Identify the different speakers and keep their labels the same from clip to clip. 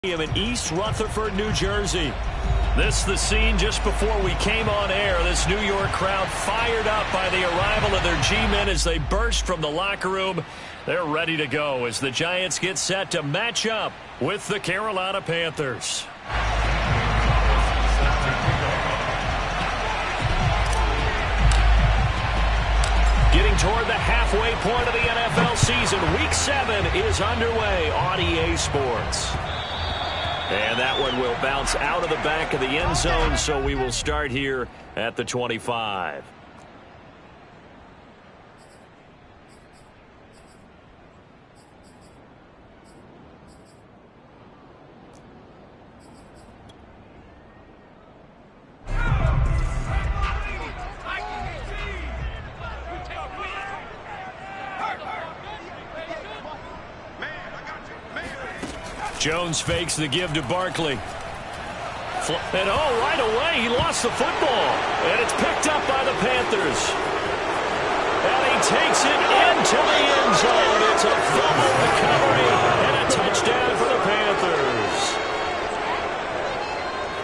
Speaker 1: In East Rutherford, New Jersey. This the scene just before we came on air. This New York crowd fired up by the arrival of their G-men as they burst from the locker room. They're ready to go as the Giants get set to match up with the Carolina Panthers. Getting toward the halfway point of the NFL season, Week 7 is underway on EA Sports. And that one will bounce out of the back of the end zone, so we will start here at the 25. Jones fakes the give to Barkley. And right away, he lost the football. And it's picked up by the Panthers. And he takes it into the end zone. It's a fumble recovery and a touchdown for the Panthers.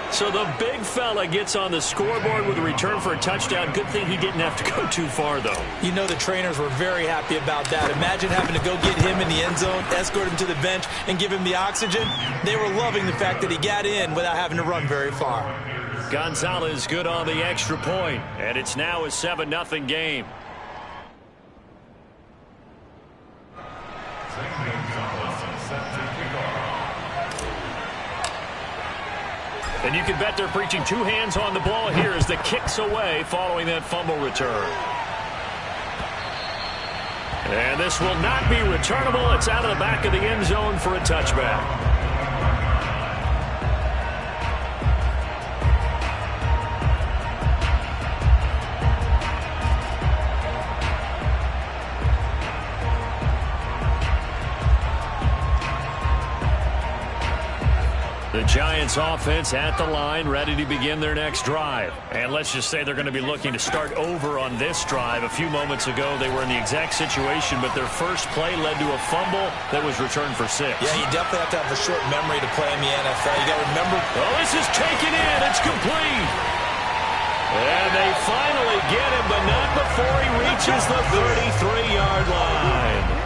Speaker 1: So the big fella gets on the scoreboard with a return for a touchdown. Good thing he didn't have to go too far, though.
Speaker 2: You know the trainers were very happy about that. Imagine having to go get him in the end zone, escort him to the bench, and give him the oxygen. They were loving the fact that he got in without having to run very far.
Speaker 1: Gonzalez good on the extra point, and it's now a 7-0 game. And you can bet they're preaching two hands on the ball here as the kick's away following that fumble return. And this will not be returnable. It's out of the back of the end zone for a touchback. The Giants offense at the line, ready to begin their next drive. And let's just say they're going to be looking to start over on this drive. A few moments ago, they were in the exact situation, but their first play led to a fumble that was returned for 6.
Speaker 2: Yeah, you definitely have to have a short memory to play in the NFL. You got to remember.
Speaker 1: Oh, this is taken in. It's complete. And they finally get him, but not before he reaches the 33-yard line.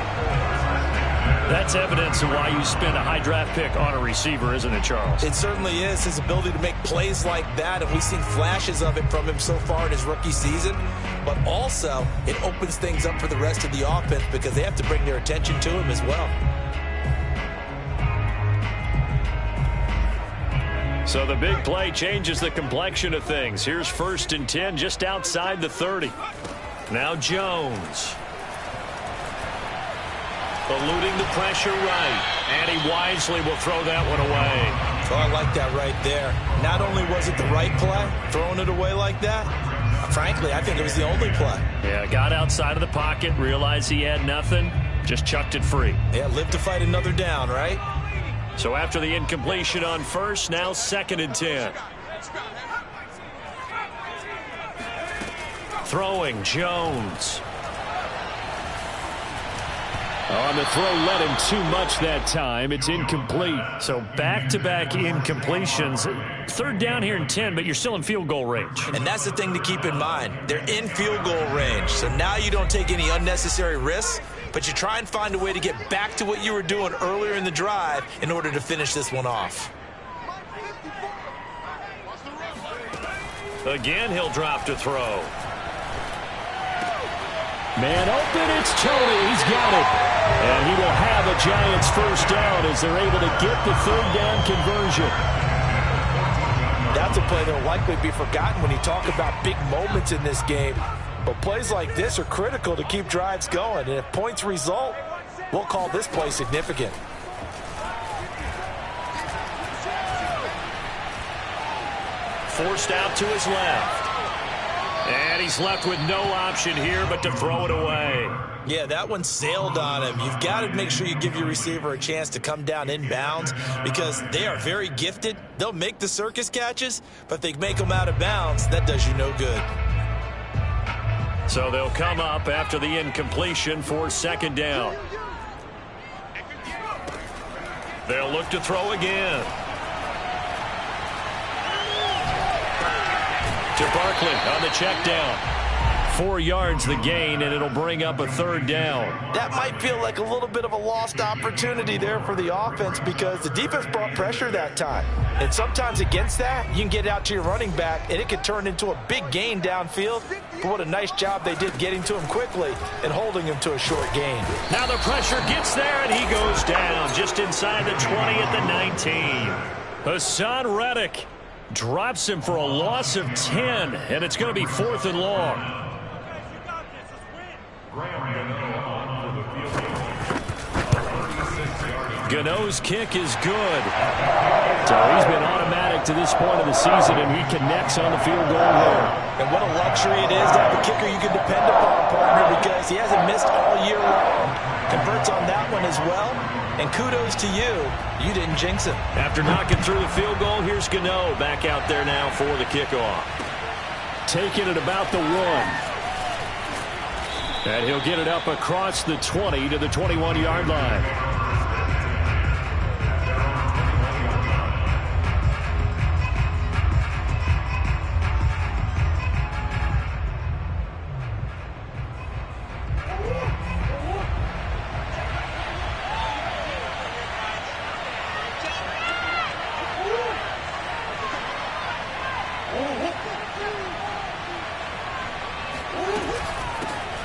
Speaker 1: That's evidence of why you spend a high draft pick on a receiver, isn't it, Charles?
Speaker 2: It certainly is. His ability to make plays like that, and we've seen flashes of it from him so far in his rookie season. But also, it opens things up for the rest of the offense because they have to bring their attention to him as well.
Speaker 1: So the big play changes the complexion of things. Here's 1st and 10 just outside the 30. Now Jones. Eluding the pressure right. And he wisely will throw that one away.
Speaker 2: Oh, I like that right there. Not only was it the right play, throwing it away like that, frankly, I think it was the only play.
Speaker 1: Yeah, got outside of the pocket, realized he had nothing, just chucked it free.
Speaker 2: Yeah, live to fight another down, right?
Speaker 1: So after the incompletion on first, now 2nd and 10. Throwing, Jones. On the throw, led him too much that time. It's incomplete. So back-to-back incompletions. 3rd down here and 10, but you're still in field goal range.
Speaker 2: And that's the thing to keep in mind. They're in field goal range. So now you don't take any unnecessary risks, but you try and find a way to get back to what you were doing earlier in the drive in order to finish this one off.
Speaker 1: Again, he'll drop to throw. Man open, it's Tony. He's got it. And he will have a Giants first down as they're able to get the 3rd down conversion.
Speaker 2: That's a play that will likely be forgotten when you talk about big moments in this game. But plays like this are critical to keep drives going. And if points result, we'll call this play significant.
Speaker 1: Forced out to his left. And he's left with no option here but to throw it away.
Speaker 2: Yeah, that one sailed on him. You've got to make sure you give your receiver a chance to come down inbounds because they are very gifted. They'll make the circus catches, but if they make them out of bounds, that does you no good.
Speaker 1: So they'll come up after the incompletion for 2nd down. They'll look to throw again. To Barkley on the check down. 4 yards the gain, and it'll bring up a 3rd down.
Speaker 2: That might feel like a little bit of a lost opportunity there for the offense because the defense brought pressure that time. And sometimes against that, you can get out to your running back, and it could turn into a big gain downfield. But what a nice job they did getting to him quickly and holding him to a short gain.
Speaker 1: Now the pressure gets there, and he goes down just inside the 20 at the 19. Hassan Reddick drops him for a loss of 10, and it's going to be 4th and long. Gano's kick is good. So he's been automatic to this point of the season, and he connects on the field goal there.
Speaker 2: And what a luxury it is to have a kicker you can depend upon, partner, because he hasn't missed all year long. Converts on that one as well. And kudos to you. You didn't jinx him.
Speaker 1: After knocking through the field goal, here's Gano back out there now for the kickoff. Taking it about the 1. And he'll get it up across the 20 to the 21-yard line.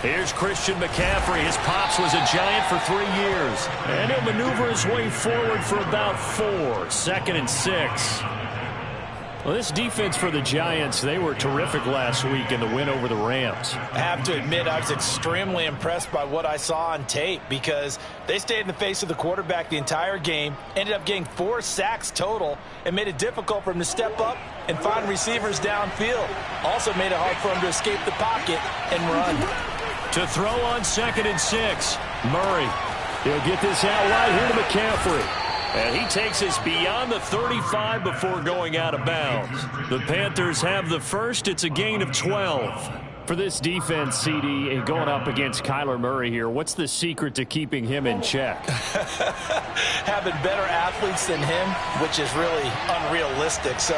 Speaker 1: Here's Christian McCaffrey. His pops was a Giant for 3 years. And he'll maneuver his way forward for about 4. 2nd and 6. Well, this defense for the Giants, they were terrific last week in the win over the Rams.
Speaker 2: I have to admit, I was extremely impressed by what I saw on tape because they stayed in the face of the quarterback the entire game, ended up getting 4 sacks total, and made it difficult for him to step up and find receivers downfield. Also made it hard for him to escape the pocket and run.
Speaker 1: To throw on 2nd and 6. Murray. He'll get this out wide here to McCaffrey. And he takes us beyond the 35 before going out of bounds. The Panthers have the first. It's a gain of 12. For this defense, CD, and going up against Kyler Murray here, what's the secret to keeping him in check?
Speaker 2: Having better athletes than him, which is really unrealistic. So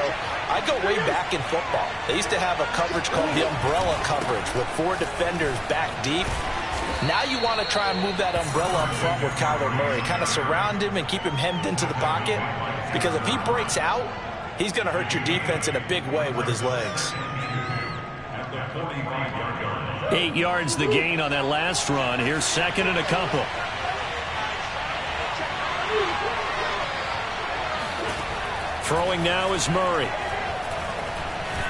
Speaker 2: I go way back in football. They used to have a coverage called the umbrella coverage with 4 defenders back deep. Now you want to try and move that umbrella up front with Kyler Murray. Kind of surround him and keep him hemmed into the pocket. Because if he breaks out, he's going to hurt your defense in a big way with his legs.
Speaker 1: 8 yards the gain on that last run. Here's 2nd and a couple. Throwing now is Murray.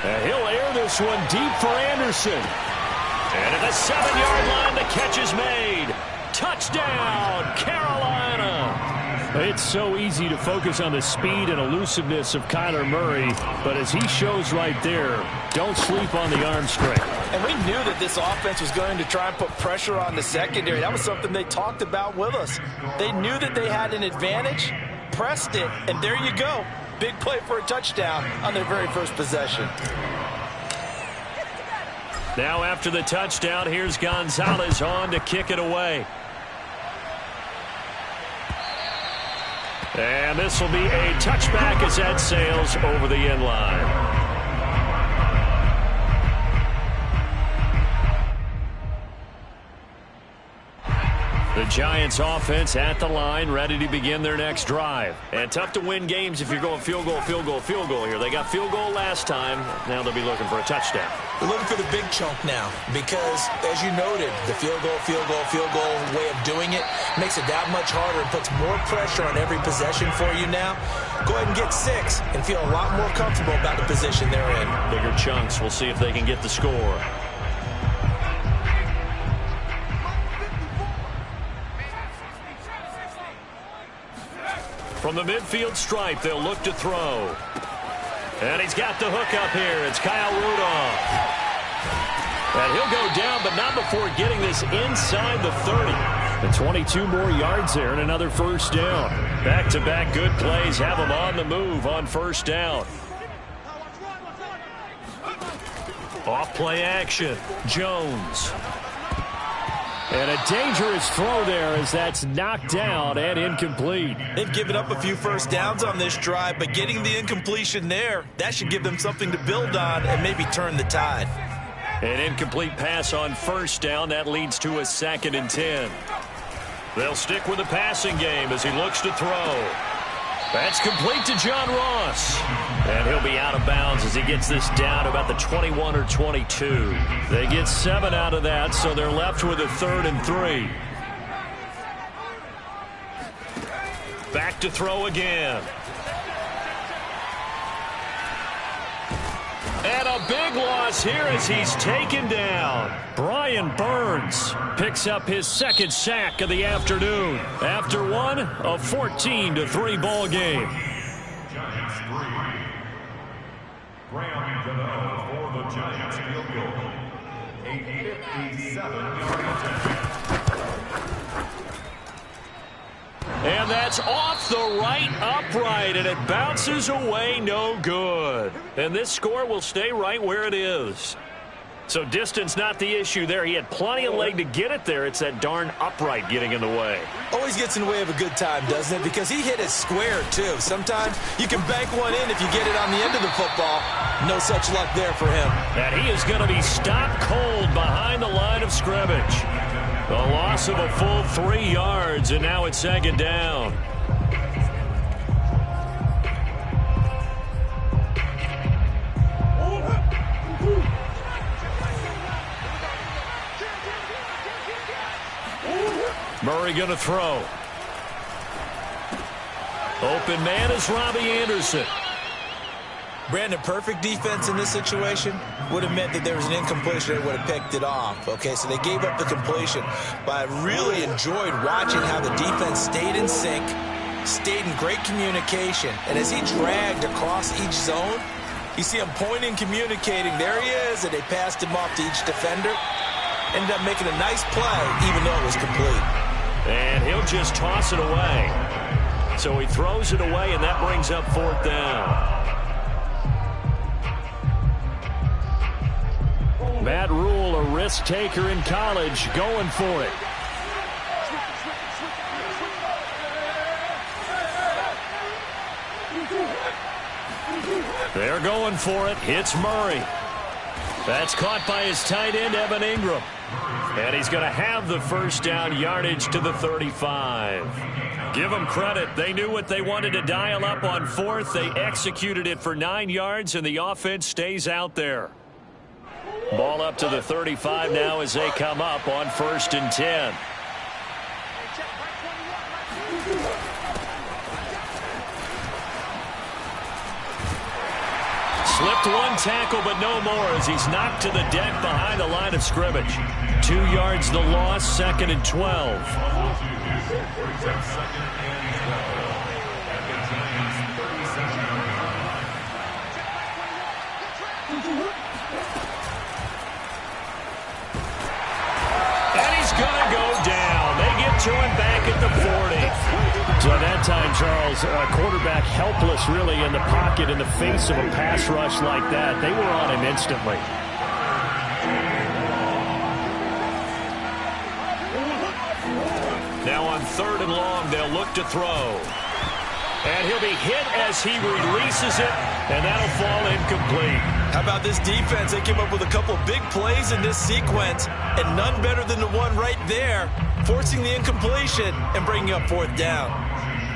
Speaker 1: And he'll air this one deep for Anderson. And at the 7-yard line, the catch is made. Touchdown, Carolina. It's so easy to focus on the speed and elusiveness of Kyler Murray, but as he shows right there, don't sleep on the arm strength.
Speaker 2: And we knew that this offense was going to try and put pressure on the secondary. That was something they talked about with us. They knew that they had an advantage, pressed it, and there you go. Big play for a touchdown on their very first possession.
Speaker 1: Now after the touchdown, here's Gonzalez on to kick it away. And this will be a touchback as that sails over the end line. The Giants offense at the line, ready to begin their next drive. And tough to win games if you're going field goal, field goal, field goal here. They got field goal last time. Now they'll be looking for a touchdown.
Speaker 2: They're looking for the big chunk now because, as you noted, the field goal way of doing it makes it that much harder and puts more pressure on every possession for you now. Go ahead and get 6 and feel a lot more comfortable about the position they're in.
Speaker 1: Bigger chunks. We'll see if they can get the score. From the midfield stripe, they'll look to throw. And he's got the hook up here. It's Kyle Rudolph. And he'll go down, but not before getting this inside the 30. And 22 more yards there and another first down. Back-to-back good plays have him on the move on first down. Off play action. Jones. And a dangerous throw there as that's knocked down and incomplete.
Speaker 2: They've given up a few first downs on this drive, but getting the incompletion there, that should give them something to build on and maybe turn the tide.
Speaker 1: An incomplete pass on first down. That leads to a 2nd and 10. They'll stick with the passing game as he looks to throw. That's complete to John Ross. And he'll be out of bounds as he gets this down about the 21 or 22. They get 7 out of that, so they're left with a 3rd and 3. Back to throw again. And a big loss here as he's taken down. Brian Burns picks up his 2nd sack of the afternoon. After one, a 14-3 ball game.
Speaker 3: Giants 3. Graham Gano for the Giants field goal. A 57-yard attempt.
Speaker 1: And that's off the right upright, and it bounces away no good. And this score will stay right where it is. So distance not the issue there. He had plenty of leg to get it there. It's that darn upright getting in the way.
Speaker 2: Always gets in the way of a good time, doesn't it? Because he hit it square, too. Sometimes you can bank one in if you get it on the end of the football. No such luck there for him.
Speaker 1: And he is going to be stopped cold behind the line of scrimmage. The loss of a full 3 yards, and now it's 2nd down. Murray going to throw. Open man is Robbie Anderson.
Speaker 2: Brandon, perfect defense in this situation would have meant that there was an incompletion. They would have picked it off. Okay, so they gave up the completion. But I really enjoyed watching how the defense stayed in sync, stayed in great communication. And as he dragged across each zone, you see him pointing, communicating. There he is, and they passed him off to each defender. Ended up making a nice play, even though it was complete.
Speaker 1: And he'll just toss it away. So he throws it away, and that brings up 4th down. Matt Rule, a risk taker in college, going for it. They're going for it. Hits Murray. That's caught by his tight end, Evan Ingram. And he's going to have the first down, yardage to the 35. Give them credit. They knew what they wanted to dial up on 4th. They executed it for 9 yards, and the offense stays out there. Ball up to the 35 now as they come up on 1st and 10. Slipped one tackle, but no more as he's knocked to the deck behind the line of scrimmage. 2 yards the loss, 2nd and 12. Gonna go down. They get to him back at the 40. So that time, Charles, quarterback helpless really in the pocket in the face of a pass rush like that. They were on him instantly. Now on 3rd and long, they'll look to throw. And he'll be hit as he releases it, and that'll fall incomplete.
Speaker 2: How about this defense? They came up with a couple of big plays in this sequence, and none better than the one right there, forcing the incompletion and bringing up 4th down.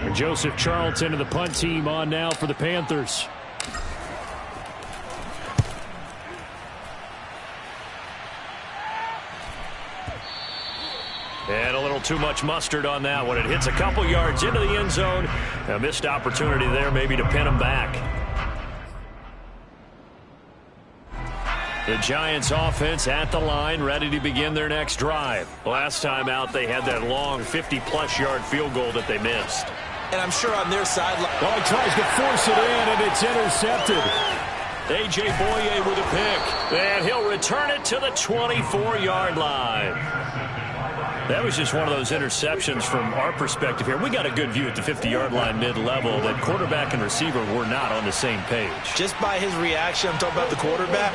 Speaker 1: And Joseph Charlton and the punt team on now for the Panthers. And a little too much mustard on that one. It hits a couple yards into the end zone. A missed opportunity there maybe to pin him back. The Giants offense at the line, ready to begin their next drive. Last time out, they had that long 50-plus yard field goal that they missed.
Speaker 2: And I'm sure on their sideline.
Speaker 1: Well, he tries to force it in, and it's intercepted. A.J. Boye with a pick. And he'll return it to the 24-yard line. That was just one of those interceptions from our perspective here. We got a good view at the 50-yard line mid-level that quarterback and receiver were not on the same page.
Speaker 2: Just by his reaction, I'm talking about the quarterback,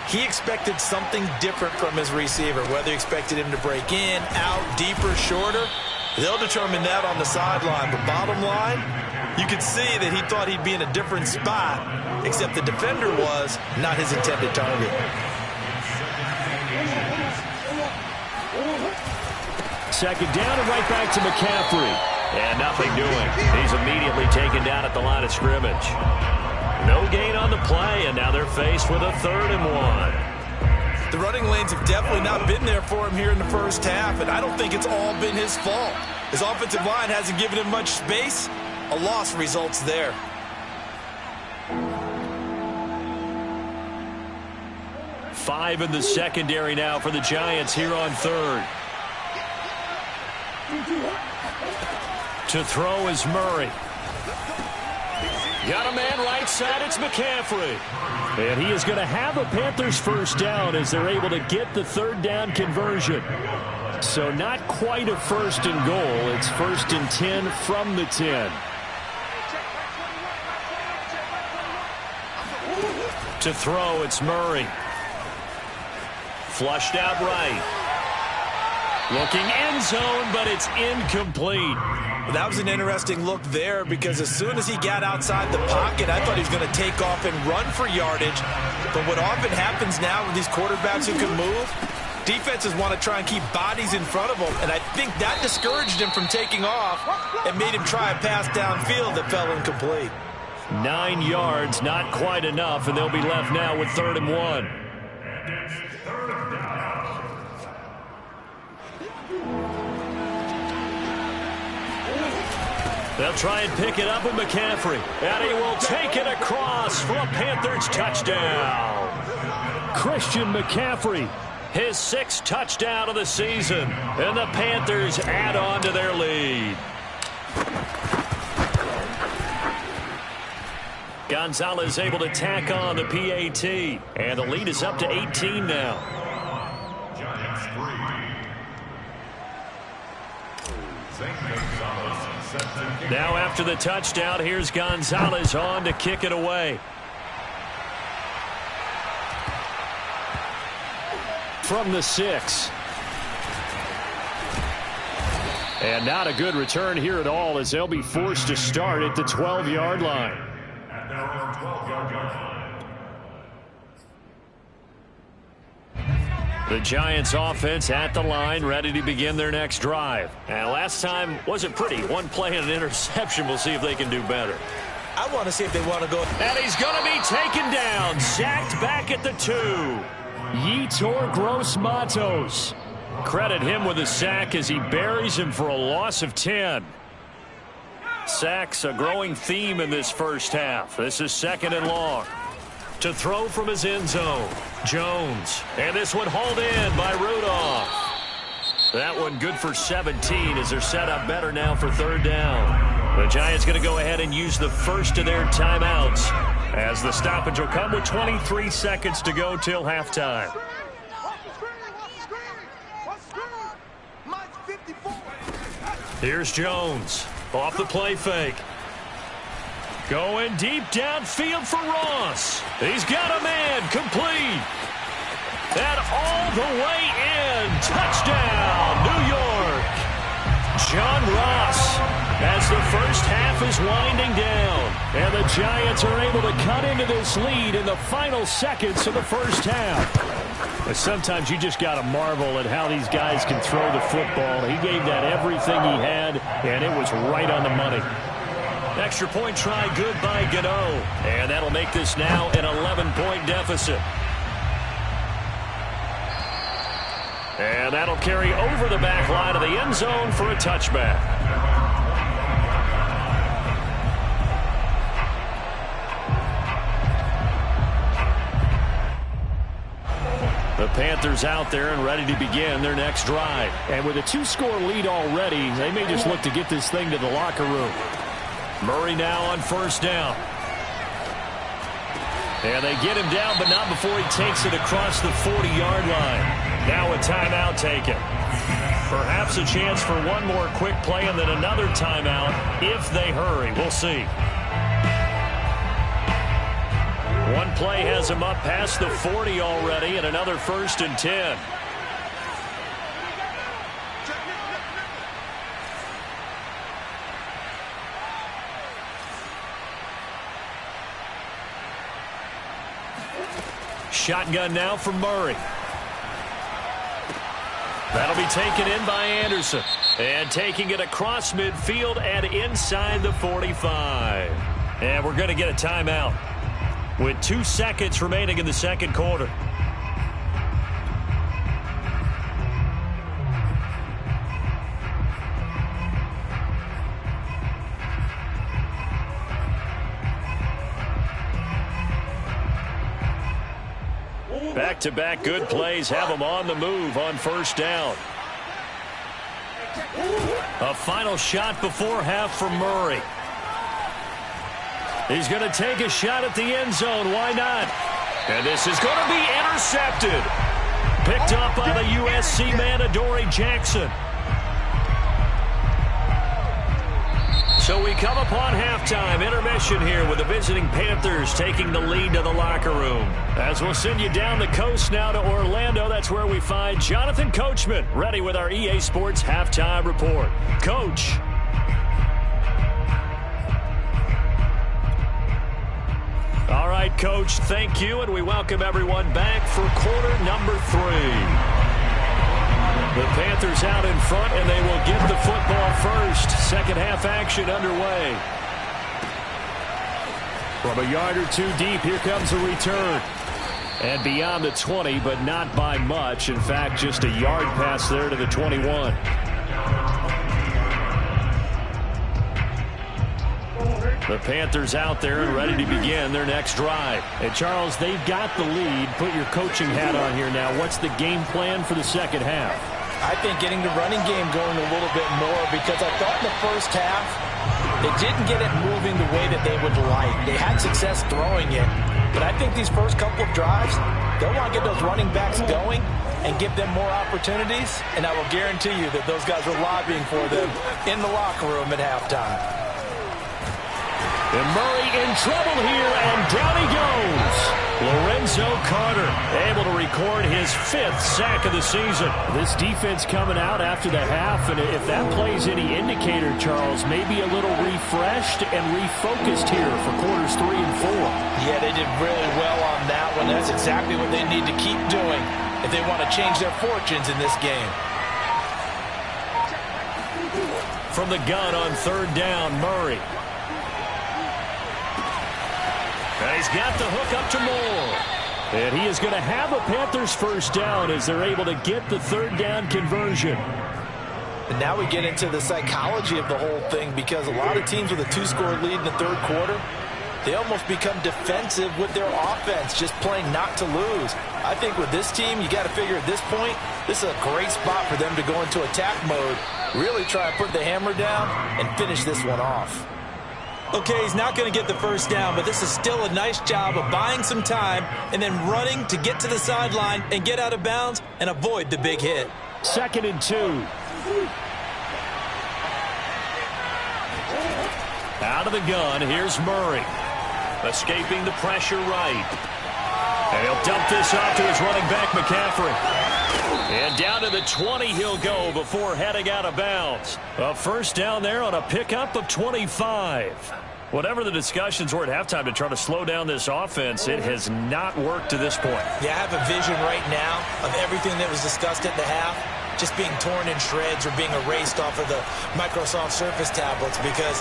Speaker 2: He expected something different from his receiver, whether he expected him to break in, out, deeper, shorter. They'll determine that on the sideline. But bottom line, you could see that he thought he'd be in a different spot, except the defender was not his intended target.
Speaker 1: Second down and right back to McCaffrey. And nothing doing. He's immediately taken down at the line of scrimmage. No gain on the play, and now they're faced with a 3rd and 1.
Speaker 2: The running lanes have definitely not been there for him here in the first half, and I don't think it's all been his fault. His offensive line hasn't given him much space. A loss results there.
Speaker 1: Five in the secondary now for the Giants here on 3rd. To throw is Murray. Got a man right side, it's McCaffrey. And he is going to have a Panthers first down as they're able to get the 3rd down conversion. So not quite a 1st and goal. It's 1st and 10 from the 10. To throw, it's Murray. Flushed out right. Looking end zone, but it's incomplete.
Speaker 2: That was an interesting look there because as soon as he got outside the pocket, I thought he was going to take off and run for yardage. But what often happens now with these quarterbacks who can move, defenses want to try and keep bodies in front of them, and I think that discouraged him from taking off and made him try a pass downfield that fell incomplete.
Speaker 1: 9 yards, not quite enough, and they'll be left now with 3rd and 1. They'll try and pick it up with McCaffrey. And he will take it across for a Panthers touchdown. Christian McCaffrey, his 6th touchdown of the season. And the Panthers add on to their lead. Gonzalez able to tack on the PAT. And the lead is up to 18 now.
Speaker 3: Giants 3.
Speaker 1: Now after the touchdown, here's Gonzalez on to kick it away. From the 6. And not a good return here at all as they'll be forced to start at the 12-yard line.
Speaker 3: At their own 12-yard line.
Speaker 1: The Giants offense at the line, ready to begin their next drive. And last time wasn't pretty. One play and an interception. We'll see if they can do better.
Speaker 2: I want to see if they want to go.
Speaker 1: And he's going to be taken down. Sacked back at the 2. Yetur Gross-Matos. Credit him with a sack as he buries him for a loss of 10. Sacks a growing theme in this first half. This is 2nd and long. To throw from his end zone, Jones. And this one hauled in by Rudolph. That one good for 17 as they're set up better now for 3rd down. The Giants going to go ahead and use the first of their timeouts as the stoppage will come with 23 seconds to go till halftime. Here's Jones off the play fake. Going deep downfield for Ross. He's got a man complete. And all the way in. Touchdown, New York. John Ross as the first half is winding down. And the Giants are able to cut into this lead in the final seconds of the first half. But sometimes you just got to marvel at how these guys can throw the football. He gave that everything he had, and it was right on the money. Extra point try good by Gano. And that'll make this now an 11-point deficit. And that'll carry over the back line of the end zone for a touchback. The Panthers out there and ready to begin their next drive. And with a 2-score lead already, they may just look to get this thing to the locker room. Murray now on 1st down. And they get him down, but not before he takes it across the 40-yard line. Now a timeout taken. Perhaps a chance for one more quick play and then another timeout if they hurry. We'll see. 1 big play has him up past the 40 already, and another 1st and 10. Shotgun now for Murray. That'll be taken in by Anderson. And taking it across midfield and inside the 45. And we're going to get a timeout with 2 seconds remaining in the second quarter. Back-to-back good plays have them on the move on 1st down. A final shot before half for Murray. He's going to take a shot at the end zone. Why not? And this is going to be intercepted. Picked up by the USC man, Adoree Jackson. So we come upon halftime, intermission here with the visiting Panthers taking the lead to the locker room. As we'll send you down the coast now to Orlando, that's where we find Jonathan Coachman, ready with our EA Sports Halftime Report. Coach. All right, Coach, thank you, and we welcome everyone back for quarter number 3. The Panthers out in front, and they will get the football first. Second half action underway. From a yard or 2 deep, here comes a return. And beyond the 20, but not by much. In fact, just a yard pass there to the 21. The Panthers out there and ready to begin their next drive. And, Charles, they've got the lead. Put your coaching hat on here now. What's the game plan for the second half?
Speaker 2: I think getting the running game going a little bit more, because I thought in the first half they didn't get it moving the way that they would like. They had success throwing it, but I think these first couple of drives, they'll want to get those running backs going and give them more opportunities, and I will guarantee you that those guys were lobbying for them in the locker room at halftime.
Speaker 1: And Murray in trouble here, and down he goes. Lorenzo Carter able to record his 5th sack of the season. This defense coming out after the half, and if that plays any indicator, Charles, maybe a little refreshed and refocused here for quarters 3 and 4.
Speaker 2: Yeah, they did really well on that one. That's exactly what they need to keep doing if they want to change their fortunes in this game.
Speaker 1: From the gun on 3rd down, Murray. And he's got the hook up to Moore. And he is going to have a Panthers 1st down as they're able to get the 3rd down conversion.
Speaker 2: And now we get into the psychology of the whole thing, because a lot of teams with a 2-score lead in the 3rd quarter, they almost become defensive with their offense, just playing not to lose. I think with this team, you got to figure at this point, this is a great spot for them to go into attack mode, really try and put the hammer down and finish this one off. Okay, he's not going to get the 1st down, but this is still a nice job of buying some time and then running to get to the sideline and get out of bounds and avoid the big hit.
Speaker 1: 2nd and 2. Out of the gun, here's Murray. Escaping the pressure right. And he'll dump this off to his running back, McCaffrey. And down to the 20 he'll go before heading out of bounds. A 1st down there on a pickup of 25. Whatever the discussions were at halftime to try to slow down this offense, it has not worked to this point.
Speaker 2: Yeah, I have a vision right now of everything that was discussed at the half just being torn in shreds or being erased off of the Microsoft Surface tablets, because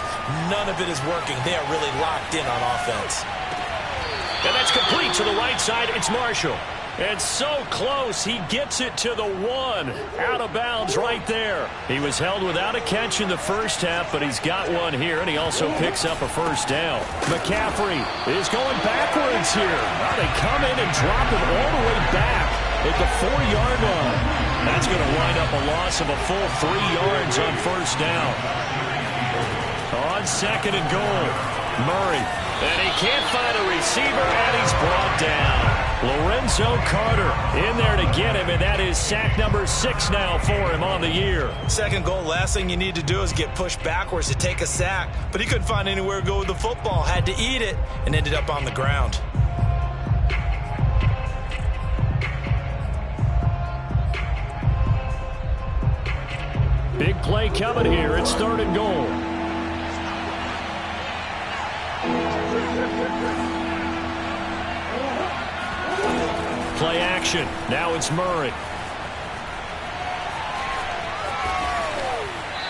Speaker 2: none of it is working. They are really locked in on offense.
Speaker 1: And that's complete to the right side. It's Marshall. And so close, he gets it to the 1. Out of bounds right there. He was held without a catch in the first half, but he's got one here, and he also picks up a 1st down. McCaffrey is going backwards here. Now they come in and drop him all the way back at the 4-yard line. That's going to wind up a loss of a full 3 yards on 1st down. On 2nd and goal, Murray. And he can't find a receiver, and he's brought down. Lorenzo Carter in there to get him, and that is sack number 6 now for him on the year.
Speaker 2: 2nd goal, last thing you need to do is get pushed backwards to take a sack. But he couldn't find anywhere to go with the football, had to eat it, and ended up on the ground.
Speaker 1: Big play coming here. It's 3rd and goal. Play action. Now it's Murray.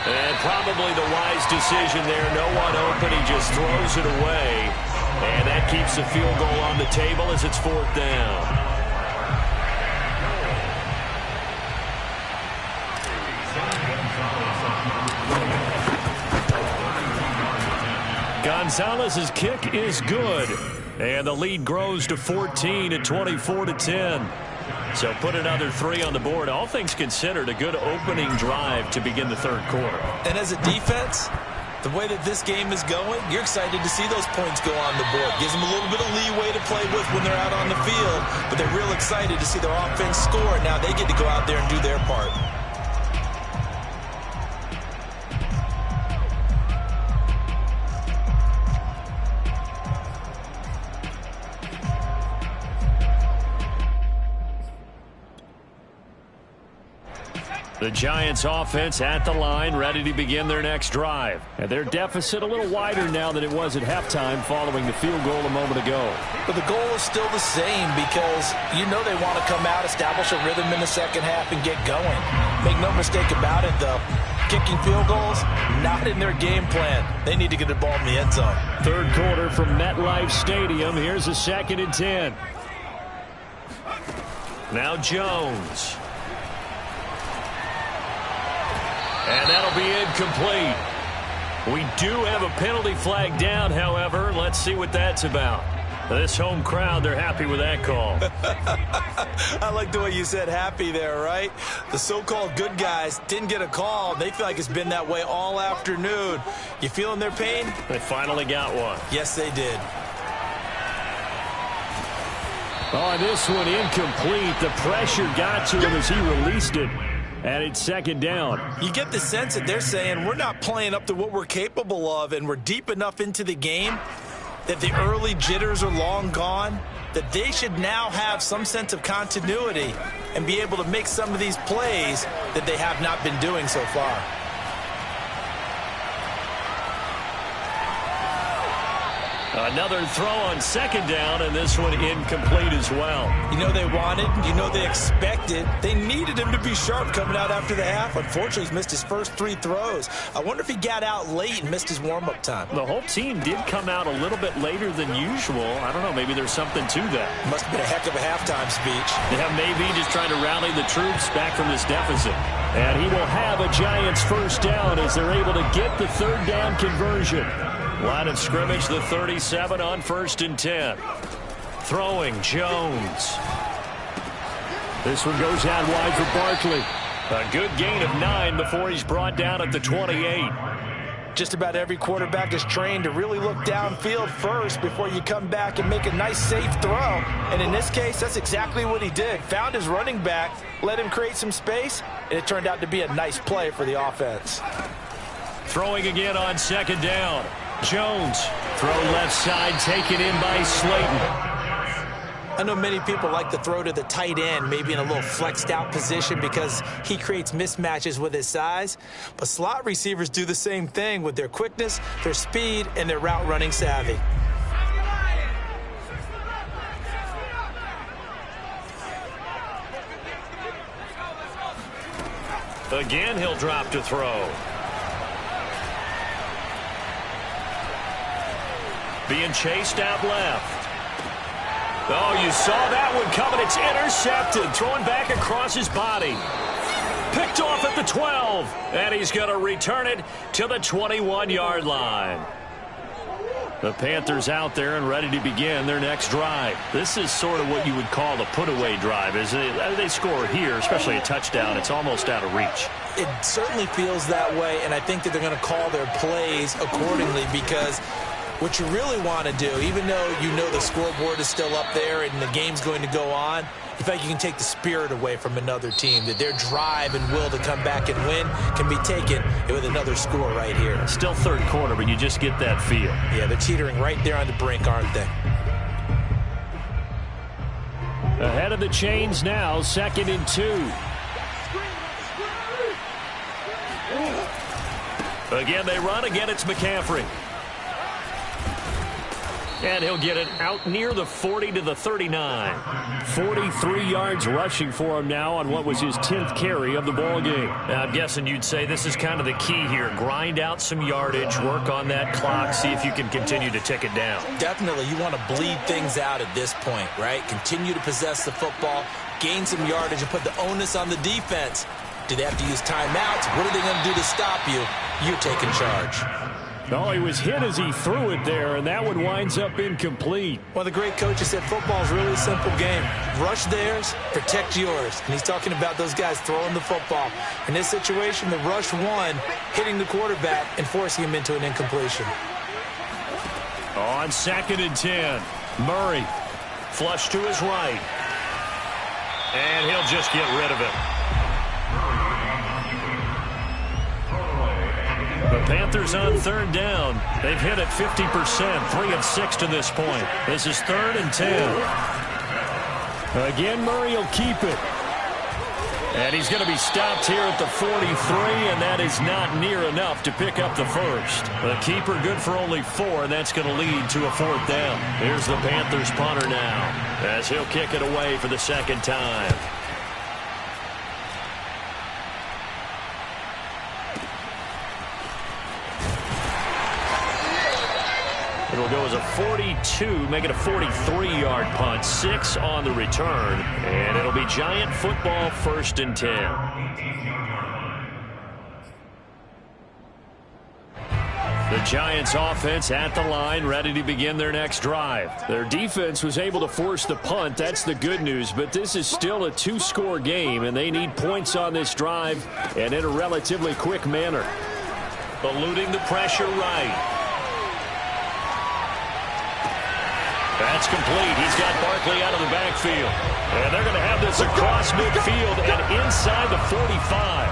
Speaker 1: And probably the wise decision there. No one open. He just throws it away. And that keeps the field goal on the table as it's 4th down. Gonzalez's kick is good. And the lead grows to 14 at 24-10. So put another 3 on the board. All things considered, a good opening drive to begin the 3rd quarter.
Speaker 2: And as a defense, the way that this game is going, you're excited to see those points go on the board. Gives them a little bit of leeway to play with when they're out on the field. But they're real excited to see their offense score. Now they get to go out there and do their part.
Speaker 1: The Giants offense at the line, ready to begin their next drive. And their deficit a little wider now than it was at halftime following the field goal a moment ago.
Speaker 2: But the goal is still the same because you know they want to come out, establish a rhythm in the second half, and get going. Make no mistake about it, though. Kicking field goals, not in their game plan. They need to get the ball in the end zone.
Speaker 1: 3rd quarter from MetLife Stadium. Here's a 2nd and 10. Now Jones. And that'll be incomplete. We do have a penalty flag down, however. Let's see what that's about. This home crowd, they're happy with that call.
Speaker 2: I like the way you said happy there, right? The so-called good guys didn't get a call. They feel like it's been that way all afternoon. You feeling their pain?
Speaker 1: They finally got one.
Speaker 2: Yes, they did.
Speaker 1: Oh, this one incomplete. The pressure got to him as he released it. And it's 2nd down.
Speaker 2: You get the sense that they're saying we're not playing up to what we're capable of, and we're deep enough into the game that the early jitters are long gone, that they should now have some sense of continuity and be able to make some of these plays that they have not been doing so far.
Speaker 1: Another throw on 2nd down, and this one incomplete as well.
Speaker 2: You know they wanted, you know they expected. They needed him to be sharp coming out after the half. Unfortunately, he's missed his first 3 throws. I wonder if he got out late and missed his warm-up time.
Speaker 1: The whole team did come out a little bit later than usual. I don't know, maybe there's something to that.
Speaker 2: Must have been a heck of a halftime speech.
Speaker 1: Yeah, maybe just trying to rally the troops back from this deficit. And he will have a Giants 1st down as they're able to get the 3rd down conversion. Line of scrimmage, the 37 on 1st and 10. Throwing, Jones. This one goes out wide for Barkley. A good gain of 9 before he's brought down at the 28.
Speaker 2: Just about every quarterback is trained to really look downfield first before you come back and make a nice, safe throw. And in this case, that's exactly what he did. Found his running back, let him create some space, and it turned out to be a nice play for the offense.
Speaker 1: Throwing again on 2nd down. Jones, throw left side, taken in by Slayton.
Speaker 2: I know many people like to throw to the tight end, maybe in a little flexed out position because he creates mismatches with his size. But slot receivers do the same thing with their quickness, their speed, and their route running savvy.
Speaker 1: Again, he'll drop to throw. Being chased out left. Oh, you saw that one coming. It's intercepted. Throwing back across his body. Picked off at the 12. And he's going to return it to the 21-yard line. The Panthers out there and ready to begin their next drive. This is sort of what you would call a put-away drive. As they score here, especially a touchdown, it's almost out of reach.
Speaker 2: It certainly feels that way, and I think that they're going to call their plays accordingly because what you really want to do, even though you know the scoreboard is still up there and the game's going to go on, you feel like you can take the spirit away from another team, that their drive and will to come back and win can be taken with another score right here.
Speaker 1: Still 3rd quarter, but you just get that feel.
Speaker 2: Yeah, they're teetering right there on the brink, aren't they?
Speaker 1: Ahead of the chains now, 2nd and 2. Again, they run. Again, it's McCaffrey. And he'll get it out near the 40 to the 39. 43 yards rushing for him now on what was his 10th carry of the ball game. Now, I'm guessing you'd say this is kind of the key here. Grind out some yardage, work on that clock, see if you can continue to tick it down.
Speaker 2: Definitely, you want to bleed things out at this point, right? Continue to possess the football, gain some yardage, and put the onus on the defense. Do they have to use timeouts? What are they going to do to stop you? You're taking charge.
Speaker 1: Oh, he was hit as he threw it there, and that one winds up incomplete.
Speaker 2: Well, the great coach said football is really a simple game. Rush theirs, protect yours. And he's talking about those guys throwing the football. In this situation, the rush won, hitting the quarterback and forcing him into an incompletion.
Speaker 1: On 2nd and 10, Murray flush to his right. And he'll just get rid of it. The Panthers on 3rd down. They've hit it 50%, 3 of 6 to this point. This is 3rd and 10. Again, Murray will keep it. And he's going to be stopped here at the 43, and that is not near enough to pick up the first. The keeper good for only 4, and that's going to lead to a 4th down. Here's the Panthers punter now, as he'll kick it away for the 2nd time. It'll go as a 42, make it a 43-yard punt, 6 on the return, and it'll be Giant football 1st and 10. The Giants offense at the line, ready to begin their next drive. Their defense was able to force the punt. That's the good news, but this is still a 2-score game, and they need points on this drive and in a relatively quick manner. Eluding the pressure right. That's complete. He's got Barkley out of the backfield. And they're going to have this across midfield and inside the 45.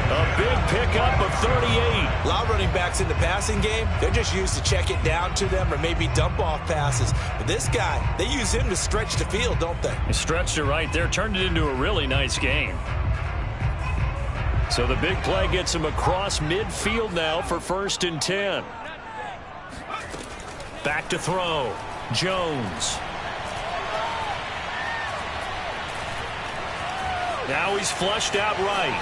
Speaker 1: A big pickup of 38.
Speaker 2: A lot of running backs in the passing game, they're just used to check it down to them or maybe dump off passes. But this guy, they use him to stretch the field, don't they?
Speaker 1: He stretched it right there, turned it into a really nice game. So the big play gets him across midfield now for 1st and 10. Back to throw. Jones. Now he's flushed out right.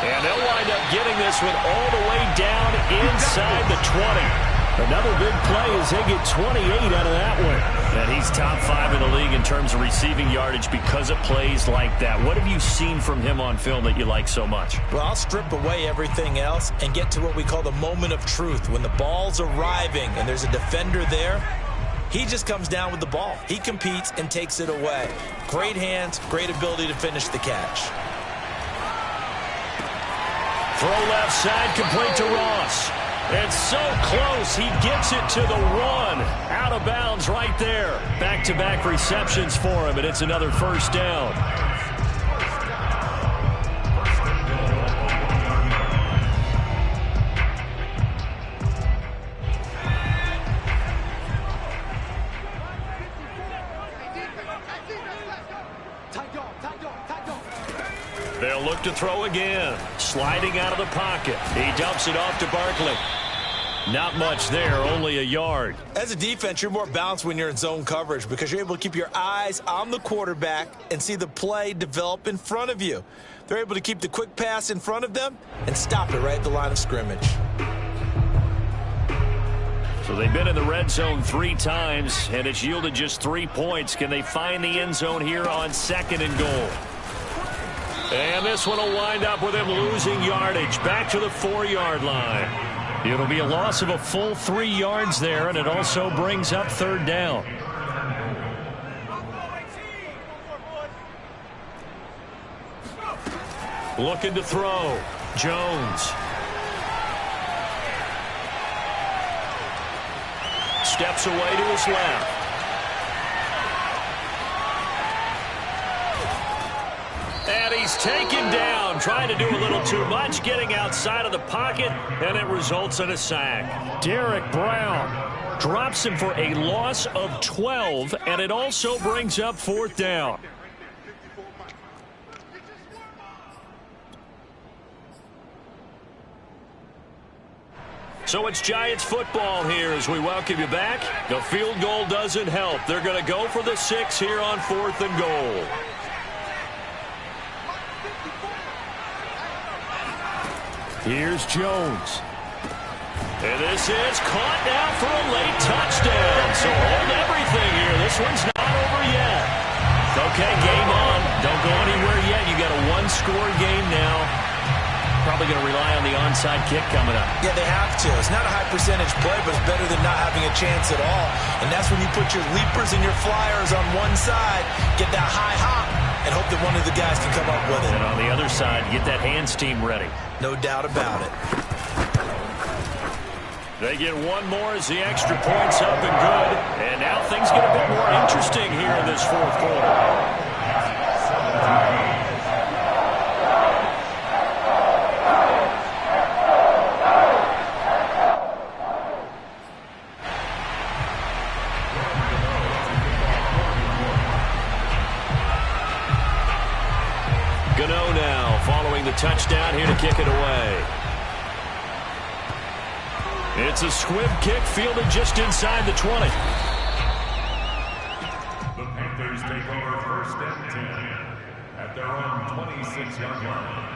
Speaker 1: And they'll wind up getting this one all the way down inside the 20. Another big play as they get 28 out of that one. And he's top 5 in the league in terms of receiving yardage because of plays like that. What have you seen from him on film that you like so much?
Speaker 2: Well, I'll strip away everything else and get to what we call the moment of truth. When the ball's arriving and there's a defender there, he just comes down with the ball. He competes and takes it away. Great hands, great ability to finish the catch.
Speaker 1: Throw left side, complete to Ross. And so close, he gets it to the 1. Out of bounds right there. Back-to-back receptions for him, and it's another 1st down. They'll look to throw again. Sliding out of the pocket. He dumps it off to Barkley. Not much there, only a yard.
Speaker 2: As a defense, you're more balanced when you're in zone coverage because you're able to keep your eyes on the quarterback and see the play develop in front of you. They're able to keep the quick pass in front of them and stop it right at the line of scrimmage.
Speaker 1: So they've been in the red zone 3 times, and it's yielded just 3 points. Can they find the end zone here on 2nd and goal? And this one will wind up with him losing yardage back to the 4-yard line. It'll be a loss of a full 3 yards there, and it also brings up 3rd down. Looking to throw. Jones. Steps away to his left. And he's taken down, trying to do a little too much, getting outside of the pocket, and it results in a sack. Derek Brown drops him for a loss of 12, and it also brings up 4th down. So it's Giants football here as we welcome you back. The field goal doesn't help. They're going to go for the 6 here on 4th and goal. Here's Jones. And this is caught now for a late touchdown. So hold everything here. This one's not over yet. Okay, game on. Don't go anywhere yet. You got a one-score game now. Probably going to rely on the onside kick coming up.
Speaker 2: Yeah, they have to. It's not a high percentage play, but it's better than not having a chance at all. And that's when you put your leapers and your flyers on one side, get that high hop, and hope that one of the guys can come up with it.
Speaker 1: And on the other side, get that hands team ready.
Speaker 2: No doubt about it.
Speaker 1: They get one more as the extra point's up and good. And now things get a bit more interesting here in this 4th quarter. Gano now following the touchdown here to kick it away. It's a squib kick fielded just inside the 20.
Speaker 3: The Panthers take over 1st and 10 at their own 26-yard line.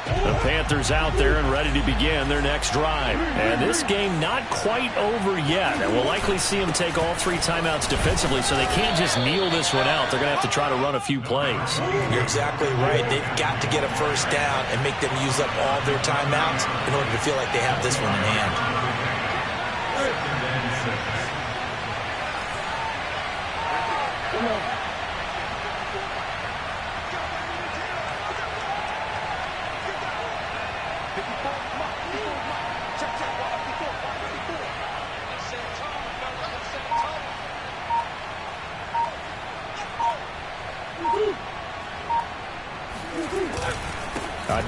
Speaker 1: The Panthers out there and ready to begin their next drive. And this game not quite over yet. And we'll likely see them take all 3 timeouts defensively, so they can't just kneel this one out. They're going to have to try to run a few plays.
Speaker 2: You're exactly right. They've got to get a first down and make them use up all their timeouts in order to feel like they have this one in hand.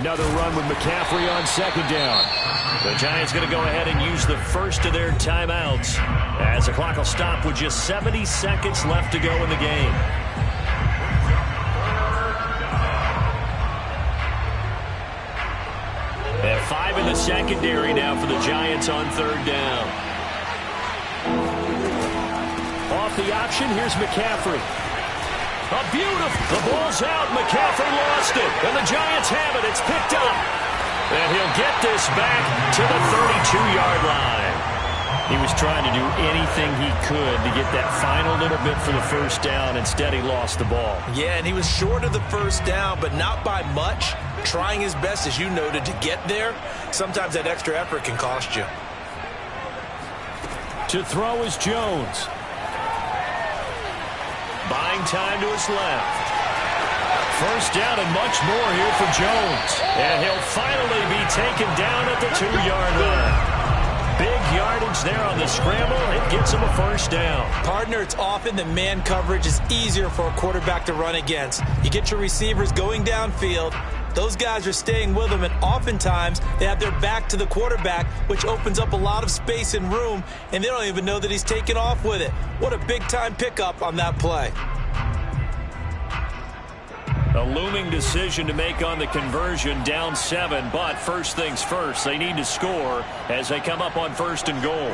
Speaker 1: Another run with McCaffrey on 2nd down. The Giants going to go ahead and use the first of their timeouts as the clock will stop with just 70 seconds left to go in the game. At 5 in the secondary now for the Giants on 3rd down. Off the option, here's McCaffrey. A beautiful. The ball's out. McCaffrey lost it. And the Giants have it. It's picked up. And he'll get this back to the 32-yard line. He was trying to do anything he could to get that final little bit for the first down. Instead, he lost the ball.
Speaker 2: Yeah, and he was short of the first down, but not by much. Trying his best, as you noted, to get there. Sometimes that extra effort can cost you.
Speaker 1: To throw is Jones. Buying time to his left. First down and much more here for Jones. And he'll finally be taken down at the 2-yard line. Big yardage there on the scramble. It gets him a first down.
Speaker 2: Partner, it's often that man coverage is easier for a quarterback to run against. You get your receivers going downfield. Those guys are staying with him, and oftentimes they have their back to the quarterback, which opens up a lot of space and room, and they don't even know that he's taken off with it. What a big-time pickup on that play.
Speaker 1: A looming decision to make on the conversion, down 7, but first things first, they need to score as they come up on 1st and goal.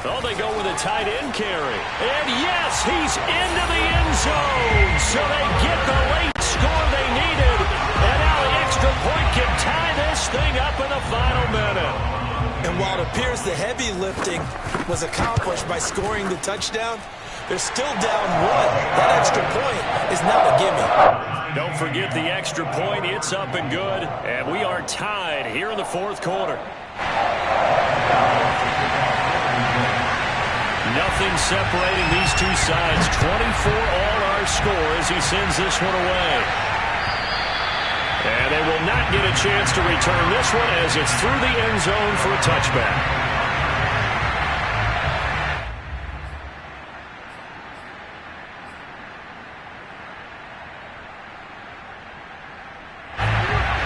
Speaker 1: Oh, they go with a tight end carry. And yes, he's into the end zone. So they get the late score they needed. And now the extra point can tie this thing up in the final minute.
Speaker 2: And while it appears the heavy lifting was accomplished by scoring the touchdown, they're still down 1. That extra point is not a gimme.
Speaker 1: Don't forget the extra point. It's up and good. And we are tied here in the 4th quarter. Nothing separating these two sides. 24 all our score as he sends this one away. And they will not get a chance to return this one as it's through the end zone for a touchback.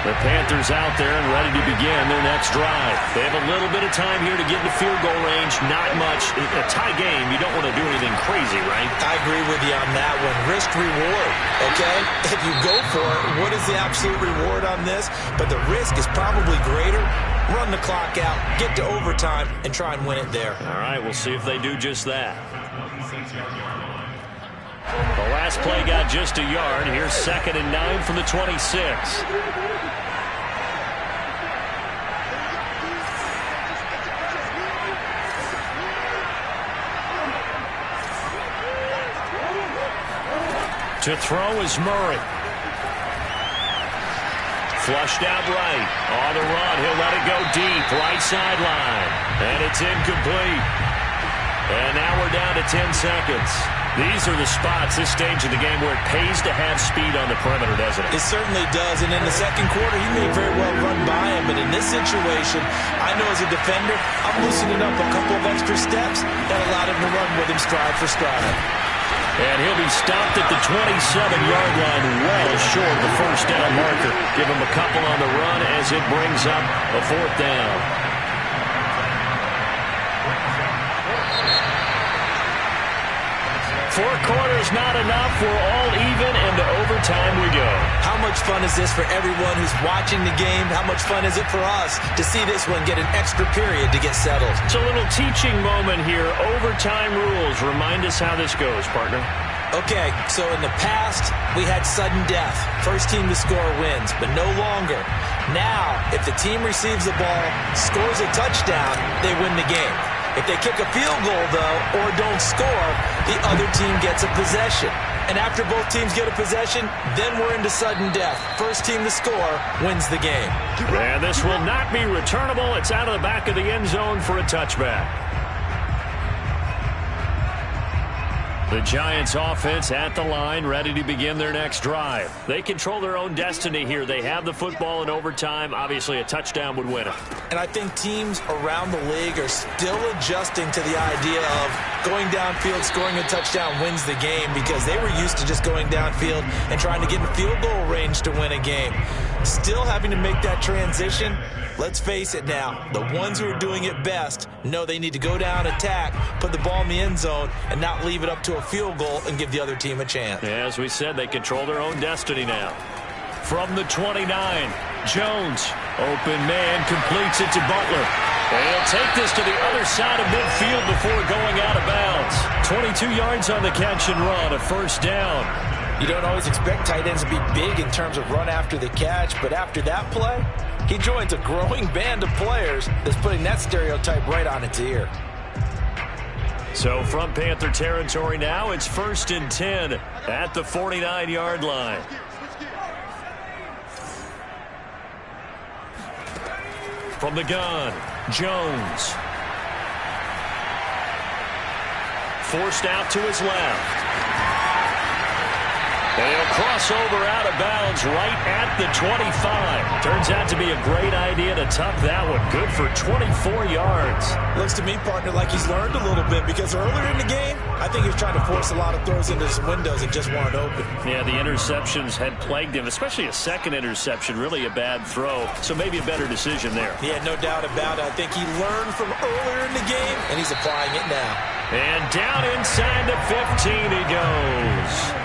Speaker 1: The Panthers Panthers out there and ready to begin their next drive. They have a little bit of time here to get into field goal range. Not much. A tie game, you don't want to do anything crazy, right?
Speaker 2: I agree with you on that one. Risk reward, okay? If you go for it, what is the absolute reward on this? But the risk is probably greater. Run the clock out, get to overtime, and try and win it there.
Speaker 1: All right, we'll see if they do just that. The last play got just a yard. Here's 2nd and 9 from the 26. To throw is Murray. Flushed out right. On the run, he'll let it go deep. Right sideline. And it's incomplete. And now we're down to 10 seconds. These are the spots, this stage of the game, where it pays to have speed on the perimeter, doesn't it?
Speaker 2: It certainly does. And in the second quarter, he may very well run by him. But in this situation, I know as a defender, I'm loosening up a couple of extra steps that allowed him to run with him stride for stride.
Speaker 1: And he'll be stopped at the 27-yard line, well short of the first down marker. Give him a couple on the run as it brings up a 4th down. Four quarters not enough. We're all even, and to overtime we go.
Speaker 2: How much fun is this for everyone who's watching the game? How much fun is it for us to see this one get an extra period to get settled?
Speaker 1: It's a little teaching moment here. Overtime rules. Remind us how this goes, partner.
Speaker 2: Okay, so in the past, we had sudden death. First team to score wins, but no longer. Now, if the team receives the ball, scores a touchdown, they win the game. If they kick a field goal, though, or don't score, the other team gets a possession. And after both teams get a possession, then we're into sudden death. First team to score wins the game.
Speaker 1: And this will not be returnable. It's out of the back of the end zone for a touchback. The Giants offense at the line, ready to begin their next drive. They control their own destiny here. They have the football in overtime. Obviously, a touchdown would win it.
Speaker 2: And I think teams around the league are still adjusting to the idea of going downfield, scoring a touchdown wins the game, because they were used to just going downfield and trying to get in field goal range to win a game. Still having to make that transition. Let's face it now, the ones who are doing it best know they need to go down, attack, put the ball in the end zone, and not leave it up to a field goal and give the other team a chance.
Speaker 1: Yeah, as we said, they control their own destiny now. From the 29, Jones, open man, completes it to Butler. And he'll take this to the other side of midfield before going out of bounds. 22 yards on the catch and run, a first down.
Speaker 2: You don't always expect tight ends to be big in terms of run after the catch, but after that play, he joins a growing band of players that's putting that stereotype right on its ear.
Speaker 1: So from Panther territory now, it's 1st and 10 at the 49-yard line. From the gun, Jones. Forced out to his left. And he'll cross over out of bounds right at the 25. Turns out to be a great idea to tuck that one. Good for 24 yards.
Speaker 2: Looks to me, partner, like he's learned a little bit, because earlier in the game, I think he was trying to force a lot of throws into some windows that just weren't open.
Speaker 1: Yeah, the interceptions had plagued him, especially a second interception, really a bad throw. So maybe a better decision there.
Speaker 2: Yeah, no doubt about it. I think he learned from earlier in the game, and he's applying it now.
Speaker 1: And down inside the 15 he goes.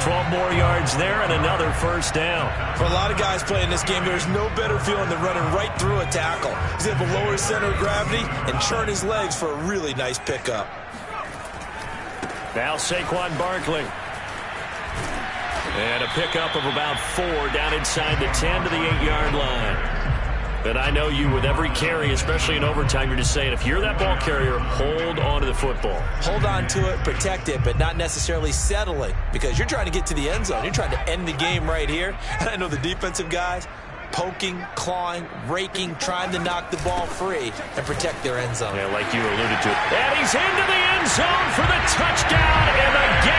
Speaker 1: 12 more yards there and another first down.
Speaker 2: For a lot of guys playing this game, there's no better feeling than running right through a tackle. He's able to lower his center of gravity and churn his legs for a really nice pickup.
Speaker 1: Now Saquon Barkley. And a pickup of about 4 down inside the 10 to the 8-yard line. But I know you, with every carry, especially in overtime, you're just saying, if you're that ball carrier, hold on to the football.
Speaker 2: Hold on to it, protect it, but not necessarily settle it, because you're trying to get to the end zone. You're trying to end the game right here. And I know the defensive guys poking, clawing, raking, trying to knock the ball free and protect their end zone.
Speaker 1: Yeah, like you alluded to. And he's into the end zone for the touchdown, and the game